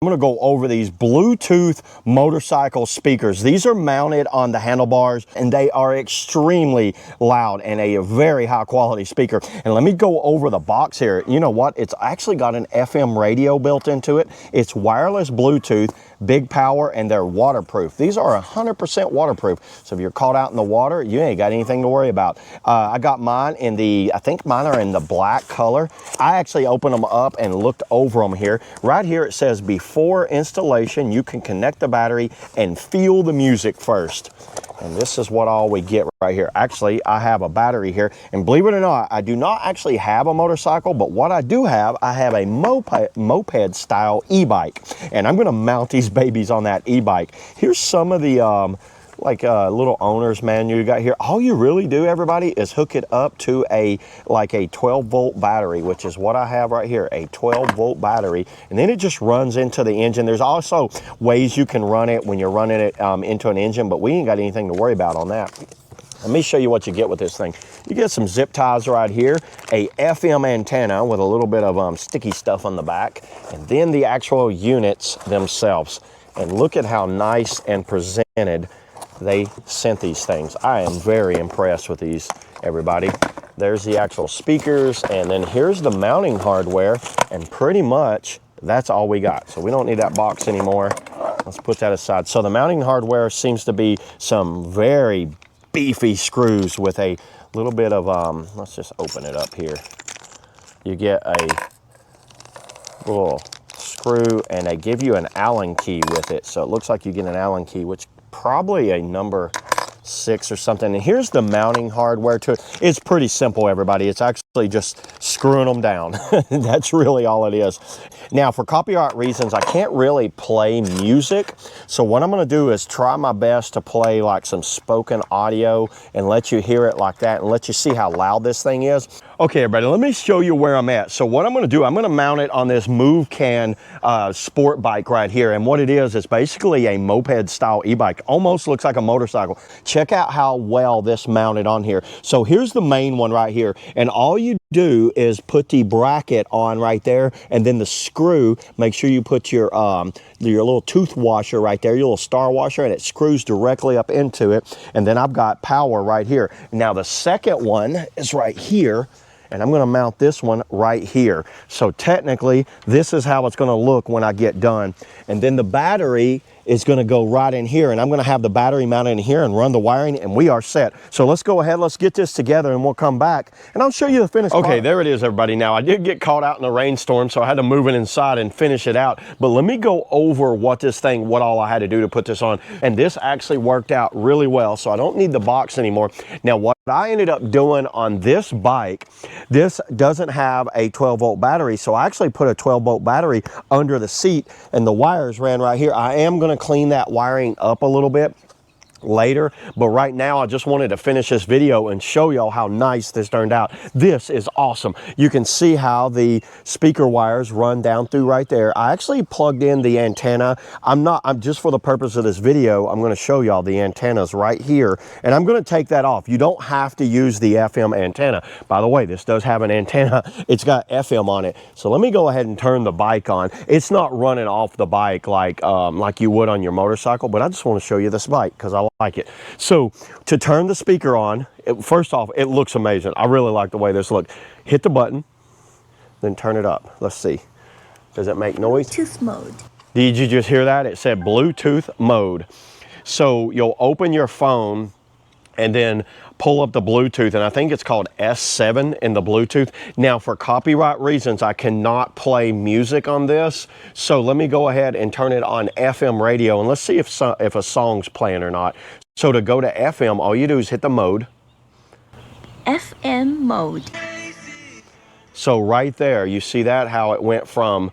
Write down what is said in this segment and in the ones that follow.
I'm going to go over these Bluetooth motorcycle speakers. These are mounted on the handlebars and they are extremely loud and a very high quality speaker. And let me go over the box here. You know what? It's actually got an FM radio built into it. It's wireless Bluetooth, big power, and they're waterproof. These are 100% waterproof. So if you're caught out in the water, you ain't got anything to worry about. I got mine in I think mine are in the black color. I actually opened them up and looked over them here. Right here it says before installation, you can connect the battery and feel the music first. And this is what all we get right here. Actually, I have a battery here, and believe it or not, I do not actually have a motorcycle, but what I do have, I have a moped style e-bike, and I'm gonna mount these babies on that e-bike. Here's some of the little owner's manual you got here. All you really do, everybody, is hook it up to a 12-volt battery, which is what I have right here, a 12-volt battery, and then it just runs into the engine. There's also ways you can run it when you're running it into an engine, but we ain't got anything to worry about on that. Let me show you what you get with this thing. You get some zip ties right here, a FM antenna with a little bit of sticky stuff on the back, and then the actual units themselves. And look at how nice and presented they sent these things. I am very impressed with these, everybody. There's the actual speakers, and then here's the mounting hardware, and pretty much that's all we got. So we don't need that box anymore. Let's put that aside. So the mounting hardware seems to be some very beefy screws with a little bit of, let's just open it up here. You get a little screw, and they give you an Allen key with it. So it looks like you get an Allen key, which probably a number 6 or something. And here's the mounting hardware to it. It's pretty simple, everybody. It's actually just screwing them down. That's really all it is. Now, for copyright reasons, I can't really play music. So what I'm going to do is try my best to play like some spoken audio and let you hear it like that and let you see how loud this thing is. Okay, everybody, let me show you where I'm at. So what I'm going to do, I'm going to mount it on this MoveCan sport bike right here. And what it is basically a moped style e-bike. Almost looks like a motorcycle. Check out how well this mounted on here. So here's the main one right here. And all you do is put the bracket on right there, and then the screw, make sure you put your little tooth washer right there, your little star washer, and it screws directly up into it. And then I've got power right here. Now the second one is right here, and I'm going to mount this one right here. So technically, this is how it's going to look when I get done. And then the battery is going to go right in here, and I'm going to have the battery mounted in here and run the wiring, and we are set. So let's go ahead, let's get this together, and we'll come back and I'll show you the finished product. Okay, there it is, everybody. Now I did get caught out in a rainstorm, so I had to move it inside and finish it out, but let me go over what all I had to do to put this on. And this actually worked out really well, so I don't need the box anymore. Now what I ended up doing on this bike, this doesn't have a 12-volt battery, so I actually put a 12-volt battery under the seat, and the wires ran right here. I am going to clean that wiring up a little bit later, but right now I just wanted to finish this video and show y'all how nice this turned out. This is awesome. You can see how the speaker wires run down through right there. I actually plugged in the antenna. I'm just for the purpose of this video, I'm going to show y'all the antennas right here, and I'm going to take that off. You don't have to use the FM antenna. By the way, this does have an antenna. It's got FM on it. So let me go ahead and turn the bike on. It's not running off the bike like you would on your motorcycle, but I just want to show you this bike because I like it. So to turn the speaker on, first off, it looks amazing. I really like the way this looks. Hit the button, then turn it up. Let's see. Does it make noise? Bluetooth mode. Did you just hear that? It said Bluetooth mode. So you'll open your phone and then pull up the Bluetooth, and I think it's called S7 in the Bluetooth. Now for copyright reasons, I cannot play music on this, so let me go ahead and turn it on FM radio, and let's see if a song's playing or not. So to go to FM, all you do is hit the mode. FM mode. So right there, you see that, how it went from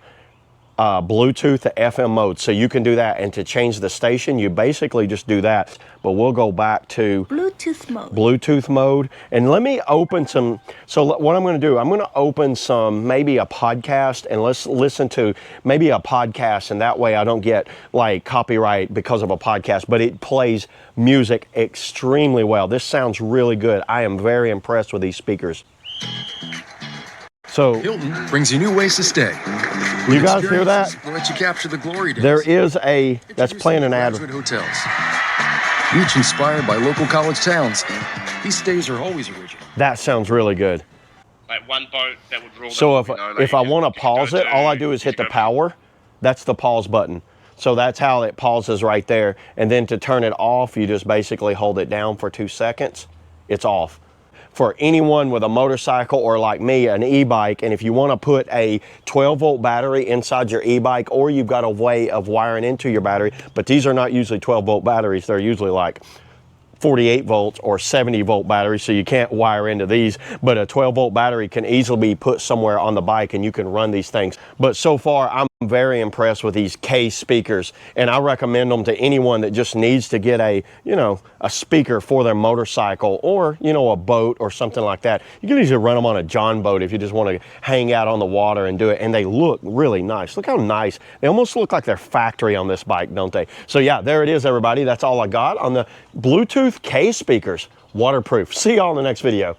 Bluetooth to FM mode. So you can do that, and to change the station, you basically just do that. But we'll go back to Bluetooth mode. Bluetooth mode. And let me open some, so what I'm going to do, I'm going to open maybe a podcast, and let's listen to maybe a podcast, and that way I don't get like copyright because of a podcast, but it plays music extremely well. This sounds really good. I am very impressed with these speakers. So So Hilton brings you new ways to stay. you guys hear that? We'll let you capture the glory days. There is that's playing an ad. Graduate hotels, each inspired by local college towns. These stays are always original. That sounds really good. Like one boat that would rule. So them, if I want to pause it, all I do is hit the power. That's the pause button. So that's how it pauses right there. And then to turn it off, you just basically hold it down for 2 seconds. It's off. For anyone with a motorcycle or like me, an e-bike, and if you want to put a 12-volt battery inside your e-bike, or you've got a way of wiring into your battery, but these are not usually 12-volt batteries. They're usually like 48 volts or 70 volt batteries, so you can't wire into these, but a 12 volt battery can easily be put somewhere on the bike and you can run these things. But so far, I'm very impressed with these K speakers, and I recommend them to anyone that just needs to get a, you know, a speaker for their motorcycle or, you know, a boat or something like that. You can easily run them on a John boat if you just want to hang out on the water and do it, and they look really nice. Look how nice. They almost look like they're factory on this bike, don't they? So yeah, there it is, everybody. That's all I got on the Bluetooth K speakers, waterproof. See y'all in the next video.